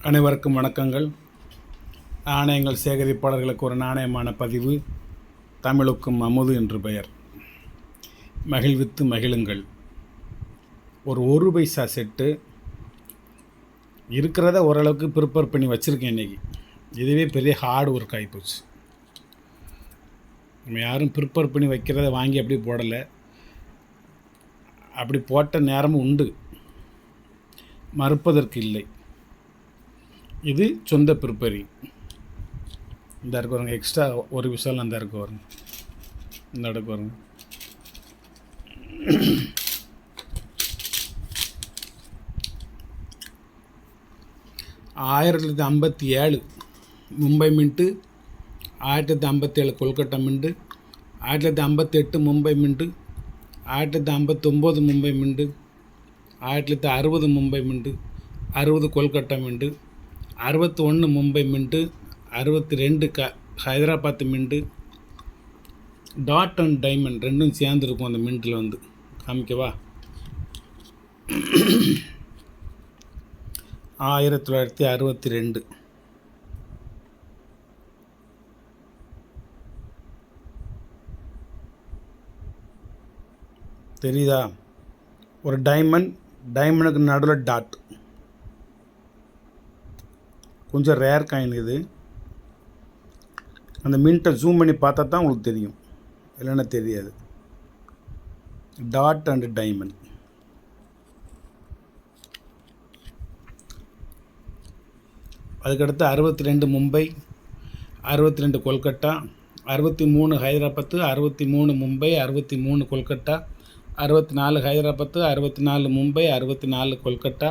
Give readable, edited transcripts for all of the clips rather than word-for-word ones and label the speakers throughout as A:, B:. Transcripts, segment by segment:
A: அனைவருக்கும் வணக்கங்கள். நாணயங்கள் சேகரிப்பாளர்களுக்கு ஒரு நாணயமான பதிவு. தமிழுக்கும் அமுது என்று பெயர். மகிழ்வித்து மகிழுங்கள். ஒரு பைசா செட்டு இருக்கிறத ஓரளவுக்கு ப்ரிப்பேர் பண்ணி வச்சுருக்கேன் இன்றைக்கி. இதுவே பெரிய ஹார்ட் ஒர்க் ஆகிப்போச்சு. நம்ம யாரும் ப்ரிப்பேர் பண்ணி வைக்கிறத வாங்கி அப்படி போடலை. அப்படி போட்ட நேரமும் உண்டு, மறுப்பதற்கு இல்லை. இது சொந்த ப்ரிப்பேரிங். இந்த இருக்கு வருங்க, எக்ஸ்ட்ரா ஒரு விஷயம் அந்த இருக்கு வருங்க, இந்த இடக்கு வருங்க. ஆயிரத்தி 1957 Mumbai mint, 1957 Kolkata mint, 1958 Mumbai mint, 1959 Mumbai mint, 1960 Mumbai mint, 60 Kolkata mint, 61 Mumbai mint, 62 Hyderabad mint. Dot and diamond ரெண்டும் சேர்ந்துருக்கும் அந்த மின்ட்டில் வந்து. காமிக்கவா? 1962 தெரியுதா? ஒரு டைமண்டுக்கு நடுவில் டாட். கொஞ்சம் ரேர் காயின் இது. அந்த மின்ட்டை ஜூம் பண்ணி பார்த்தா தான் உங்களுக்கு தெரியும், இல்லைன்னா தெரியாது. Dot and diamond. அதுக்கடுத்து 62 மும்பை, 62 கொல்கட்டா, 63 ஹைதராபாத்து, 63 மும்பை, 63 கொல்கட்டா, 64 ஹைதராபாத்து, 64 மும்பை, 64 கொல்கட்டா.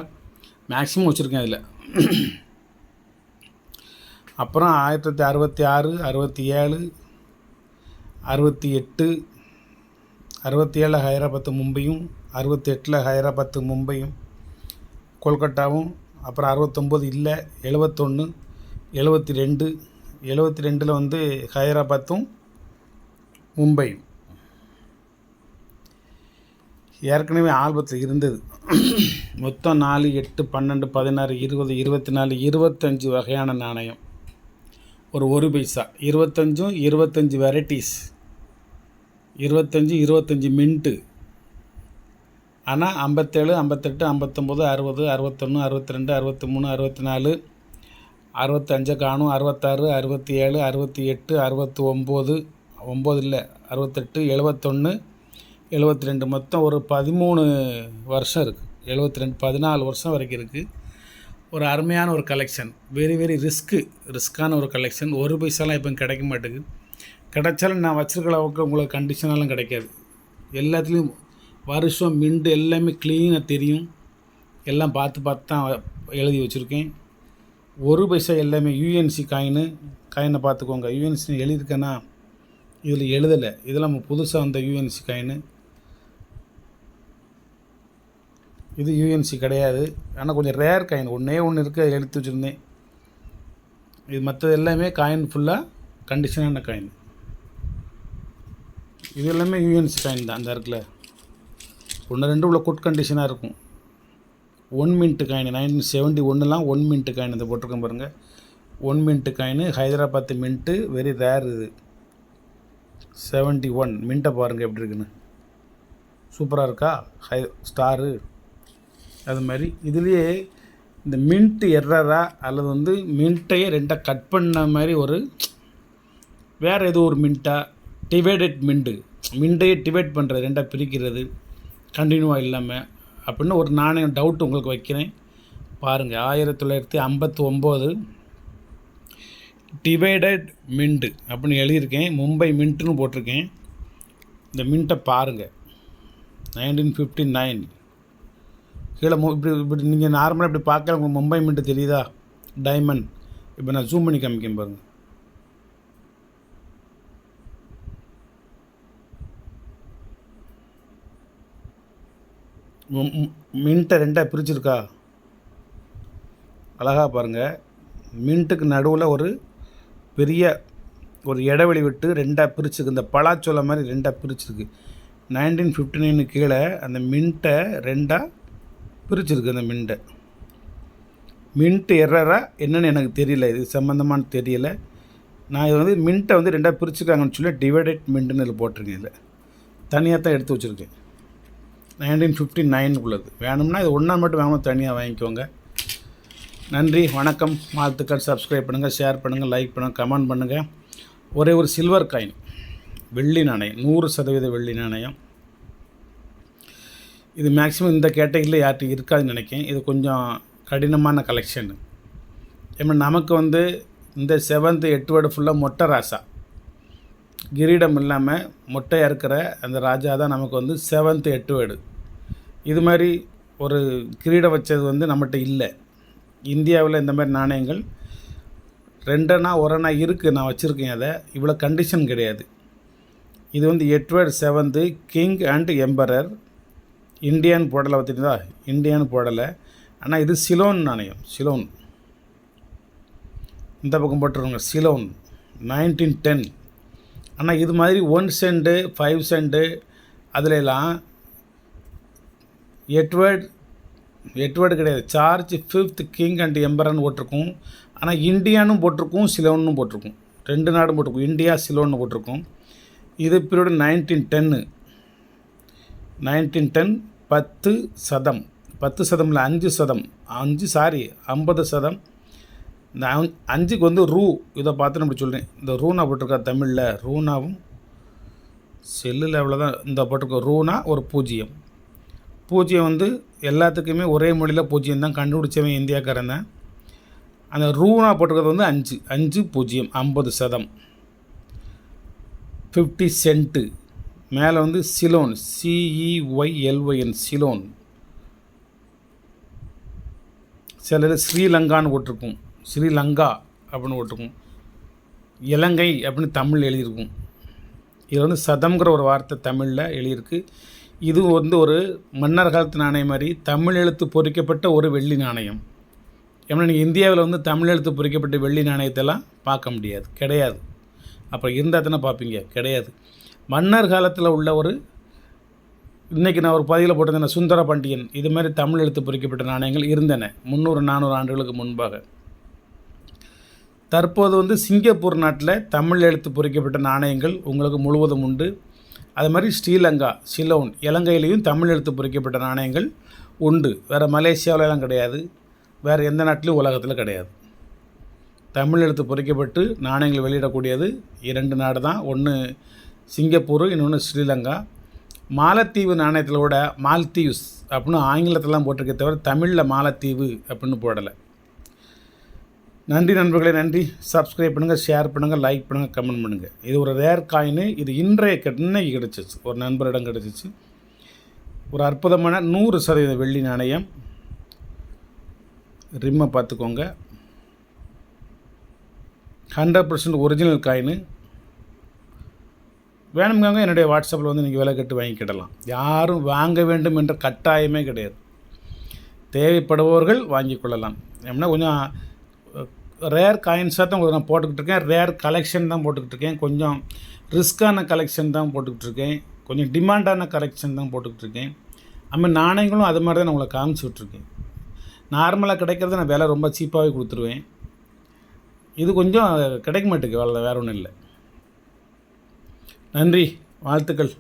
A: மேக்ஸிமம் வச்சுருக்கேன் அதில். அப்புறம் 1966, 67, 68, 67 ஹைதராபாத்து மும்பையும், 68 ஹைதராபாத்து மும்பையும் கொல்கட்டாவும். அப்புறம் 69 இல்லை, 71, 72, 72 வந்து ஹைதராபாத்தும் மும்பையும். ஏற்கனவே ஆல்பத்தில் இருந்தது. மொத்தம் 4, 8, 12, 16, 20, 24, 25 வகையான நாணயம். ஒரு பைசா 25 வெரைட்டிஸ், 25 மின்ட்டு. ஆனால் 57, 58, 59, 60, 61, 62, 63, 64, 65 காணும், 66, 67, 68, 69, 9 இல்லை 68, 71, 72. மொத்தம் ஒரு 13 வருஷம் இருக்குது. 72, 14 வருஷம் வரைக்கும் இருக்குது. ஒரு அருமையான ஒரு கலெக்ஷன். வெரி ரிஸ்க்கான ஒரு கலெக்ஷன். ஒரு பைசாலாம் இப்போ கிடைக்க மாட்டேங்குது. கிடைச்சாலும் நான் வச்சுருக்க அளவுக்கு உங்களுக்கு கண்டிஷனாலாம் கிடைக்காது. எல்லாத்துலேயும் வருஷம் மின்ட்டு எல்லாமே க்ளீனாக தெரியும். எல்லாம் பார்த்து தான் எழுதி வச்சுருக்கேன். ஒரு பைசா எல்லாமே யூஎன்சி காயினை பார்த்துக்கோங்க. யூஎன்சி எழுதியிருக்கேன்னா இதில் எழுதலை. இதெல்லாம் புதுசாக வந்த யூஎன்சி காயின். இது யூஎன்சி கிடையாது, ஆனால் கொஞ்சம் ரேர் காயின். ஒன்று இருக்குது, அதை எடுத்து வச்சுருந்தேன். இது மற்றது எல்லாமே காயின் ஃபுல்லாக கண்டிஷனான காயின். இது எல்லாமே யூஎன்சி காயின் தான். அந்த இருக்குல்ல 1-2 உள்ள குட் கண்டிஷனாக இருக்கும். 1 மின்ட்டு காயின் 1971 1 மின்ட்டு காயின் இதை போட்டிருக்கேன் பாருங்கள். 1 mint coin Hyderabad mint. Very rare இது. 71 மின்ட்டை பாருங்கள் எப்படி இருக்குன்னு. சூப்பராக இருக்கா? ஸ்டாரு அது மாதிரி. இதுலேயே இந்த மின்ட்டு எர்ரரா அல்லது வந்து மின்ட்டையே ரெண்டாக கட் பண்ண மாதிரி ஒரு வேறு ஏதோ ஒரு மின்ட்டா, டிவைடட் மின்ட்டையே டிவைட் பண்ணுறது, ரெண்டாக பிரிக்கிறது கண்டினியூவாக இல்லாமல் அப்படின்னு ஒரு நாணயம் டவுட் உங்களுக்கு வைக்கிறேன் பாருங்கள். 1959 டிவைடட் மின்ட்டு அப்படின்னு எழுதியிருக்கேன். மும்பை மின்ட்டுன்னு போட்டிருக்கேன். இந்த மின்ட்டை பாருங்கள். 1959 கீழே இப்படி நீங்கள் நார்மலாக இப்படி பார்க்கல உங்களுக்கு மும்பை மின்ட்டு தெரியுதா? டைமண்ட். இப்போ நான் ஜூம் பண்ணி காமிக்கேன் பாருங்கள். மின்ட்டை ரெண்டாக பிரிச்சுருக்கா? அழகாக பாருங்கள். மின்ட்டுக்கு நடுவில் ஒரு பெரிய ஒரு இடைவெளி விட்டு ரெண்டாக பிரிச்சுருக்கு. இந்த பலாச்சோளம் மாதிரி ரெண்டாக பிரிச்சுருக்கு. 1959 கீழே அந்த மின்ட்டை ரெண்டாக பிரிச்சுருக்கு. அந்த மின்ட்டை மின்ட் எரரா என்னென்னு எனக்கு தெரியல, இது சம்மந்தமானு தெரியல. நான் இது வந்து மின்ட்டை வந்து 2ஆக பிரிச்சுருக்காங்கன்னு சொல்லி டிவைடட் மின்ட்டுன்னு இதில் போட்டிருக்கேன். இதில் தனியாக தான் எடுத்து வச்சுருக்கேன். 1959 உள்ளது. வேணும்னா இது ஒன்றா மட்டும் வேணுமா தனியாக வாங்கிக்கோங்க. நன்றி, வணக்கம், வாழ்த்துக்கள். சப்ஸ்கிரைப் பண்ணுங்கள், ஷேர் பண்ணுங்கள், லைக் பண்ணுங்கள், கமெண்ட் பண்ணுங்கள். ஒரே ஒரு சில்வர் காயின், வெள்ளி நாணயம், 100% வெள்ளி நாணயம். இது மேக்ஸிமம் இந்த கேட்டகரியில் யார்கிட்ட இருக்காதுன்னு நினைக்கிறேன். இது கொஞ்சம் கடினமான கலெக்ஷன். ஏன்னா நமக்கு வந்து இந்த 7th 8 வேர்டு ஃபுல்லாக மொட்டை ராசா, கிரீடம் இல்லாமல் மொட்டையாக இருக்கிற அந்த ராஜா தான் நமக்கு வந்து 7th 8 வேர்டு. இது மாதிரி ஒரு கிரீடம் வச்சது வந்து நம்மகிட்ட இல்லை. இந்தியாவில் இந்த மாதிரி நாணயங்கள் 2 அணா 1 அணா இருக்குது, நான் வச்சுருக்கேன். அதை இவ்வளோ கண்டிஷன் கிடையாது. இது வந்து Edward 7th king and emperor. இந்தியான்னு போடலை, பார்த்துட்டா, இந்தியான்னு போடலை. ஆனால் இது சிலோன் நாணயம், சிலோன். இந்த பக்கம் போட்டுருவாங்க சிலோன் 1910. ஆனால் இது மாதிரி 1 சென்ட்டு 5 சென்ட்டு அதிலெல்லாம் எட்வர்டு கிடையாது, சார்ஜ் 5th கிங் அண்ட் எம்பரர்னு போட்டிருக்கும். ஆனால் இந்தியானும் போட்டிருக்கும், சிலோன்னு போட்டிருக்கும். 2 நாடும் போட்டிருக்கும், இந்தியா சிலோன்னு போட்டிருக்கும். இது பீரியடு 1910. 10%. 10% இல்லை, 50%. இந்த 5க்கு வந்து ரூ, இதை பார்த்து நம்ம சொல்கிறேன். இந்த ரூனா போட்டிருக்கா தமிழில், ரூனாவும் செல்லில் அவ்வளோதான். இந்த போட்டிருக்க ரூனா ஒரு 0. 0 வந்து எல்லாத்துக்குமே ஒரே மொழியில் 0 தான், கண்டுபிடிச்சவன் இந்தியாக்காரன் தான். அந்த ரூனா போட்டிருக்கிறது வந்து 5 0 50%. 50 சென்ட்டு. மேலே வந்து சிலோன், CEYLYN, சிலோன். சிலர் ஸ்ரீலங்கான்னு போட்டிருக்கும், ஸ்ரீலங்கா அப்படின்னு போட்டிருக்கும். இலங்கை அப்படின்னு தமிழ் எழுதியிருக்கும். இது வந்து சதம்ங்கிற ஒரு வார்த்தை தமிழில் எழுதியிருக்கு. இது வந்து ஒரு மன்னர் காலத்து நாணயம் மாதிரி தமிழ் எழுத்து பொறிக்கப்பட்ட ஒரு வெள்ளி நாணயம். ஏன்னா நீங்கள் இந்தியாவில் வந்து தமிழ் எழுத்து பொறிக்கப்பட்ட வெள்ளி நாணயத்தெல்லாம் பார்க்க முடியாது, கிடையாது. அப்போ இருந்தால் தானே பார்ப்பீங்க, கிடையாது. மன்னர் காலத்தில் உள்ள ஒரு, இன்றைக்கி நான் ஒரு பதிவில் போட்டிருந்தேன், சுந்தர பாண்டியன், இது மாதிரி தமிழ் எழுத்து பொறிக்கப்பட்ட நாணயங்கள் இருந்தன 300-400 ஆண்டுகளுக்கு முன்பாக. தற்போது வந்து சிங்கப்பூர் நாட்டில் தமிழ் எழுத்து பொறிக்கப்பட்ட நாணயங்கள் உங்களுக்கு முழுவதும் உண்டு. அது மாதிரி ஸ்ரீலங்கா, சிலோன், இலங்கையிலையும் தமிழ் எழுத்து பொறிக்கப்பட்ட நாணயங்கள் உண்டு. வேறு மலேசியாவிலலாம் கிடையாது, வேறு எந்த நாட்டிலையும் உலகத்தில் கிடையாது. தமிழ் எழுத்து பொறிக்கப்பட்டு நாணயங்கள் வெளியிடக்கூடியது 2 நாடு தான், ஒன்று சிங்கப்பூர், இன்னொன்று ஸ்ரீலங்கா. மாலத்தீவு நாணயத்தில் கூட மால்தீவ்ஸ் அப்படின்னு ஆங்கிலத்திலாம் போட்டிருக்கே தவிர தமிழில் மாலத்தீவு அப்படின்னு போடலை. நன்றி நண்பர்களே, நன்றி. சப்ஸ்கிரைப் பண்ணுங்கள், ஷேர் பண்ணுங்கள், லைக் பண்ணுங்கள், கமெண்ட் பண்ணுங்கள். இது ஒரு ரேர் காயின். இது இன்னைக்கு கிடச்சிச்சு, ஒரு நண்பரிடம் கிடச்சிச்சு. ஒரு அற்புதமான 100% வெள்ளி நாணயம். ரிம்மை பார்த்துக்கோங்க, 100% ஒரிஜினல் காயின். வேணுங்காங்க என்னுடைய வாட்ஸ்அப்பில் வந்து நீங்கள் விலை கட்டு வாங்கிக்கிடலாம். யாரும் வாங்க வேண்டும் என்ற கட்டாயமே கிடையாது. தேவைப்படுபவர்கள் வாங்கி கொள்ளலாம். ஏன்னா கொஞ்சம் ரேர் காயின்ஸாக தான் நான் போட்டுக்கிட்டு இருக்கேன், ரேர் கலெக்ஷன் தான் போட்டுக்கிட்டு இருக்கேன், கொஞ்சம் ரிஸ்க்கான கலெக்ஷன் தான் போட்டுக்கிட்டு இருக்கேன், கொஞ்சம் டிமாண்டான கலெக்ஷன் தான் போட்டுக்கிட்டு இருக்கேன். அதுமாதிரி நாணயங்களும் அது மாதிரி தான் நான் உங்களை காமிச்சு விட்ருக்கேன். நார்மலாக கிடைக்கிறத நான் விலை ரொம்ப சீப்பாகவே கொடுத்துருவேன். இது கொஞ்சம் கிடைக்க மாட்டேங்குது, வேறு ஒன்றும் இல்லை. நன்றி, வாழ்த்துக்கள்.